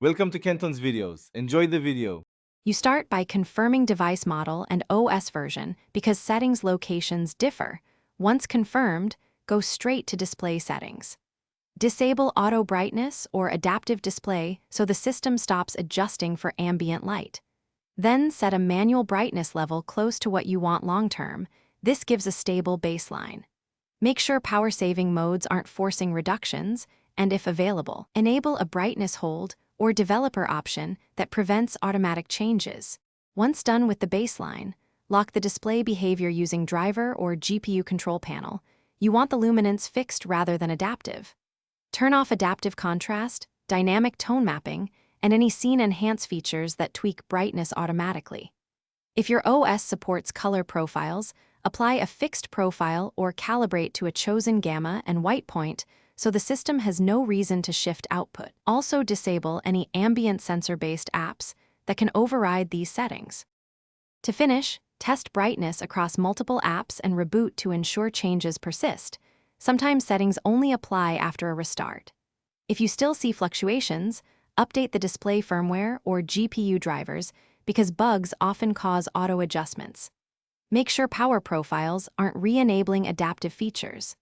Welcome to Kenton's videos. Enjoy the video. You start by confirming device model and OS version because settings locations differ. Once confirmed, go straight to display settings. Disable auto brightness or adaptive display so the system stops adjusting for ambient light. Then set a manual brightness level close to what you want long-term. This gives a stable baseline. Make sure power-saving modes aren't forcing reductions, and if available, enable a brightness hold or developer option that prevents automatic changes. Once done with the baseline, lock the display behavior using driver or GPU control panel. You want the luminance fixed rather than adaptive. Turn off adaptive contrast, dynamic tone mapping, and any scene enhance features that tweak brightness automatically. If your OS supports color profiles, apply a fixed profile or calibrate to a chosen gamma and white point so the system has no reason to shift output. Also disable any ambient sensor-based apps that can override these settings. To finish, test brightness across multiple apps and reboot to ensure changes persist. Sometimes settings only apply after a restart. If you still see fluctuations, update the display firmware or GPU drivers because bugs often cause auto adjustments. Make sure power profiles aren't re-enabling adaptive features.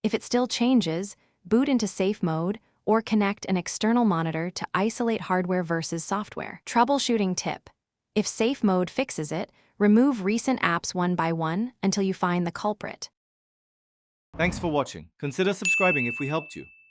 If it still changes, boot into safe mode or connect an external monitor to isolate hardware versus software. Troubleshooting tip: if safe mode fixes it, remove recent apps one by one until you find the culprit. Thanks for watching. Consider subscribing if we helped you.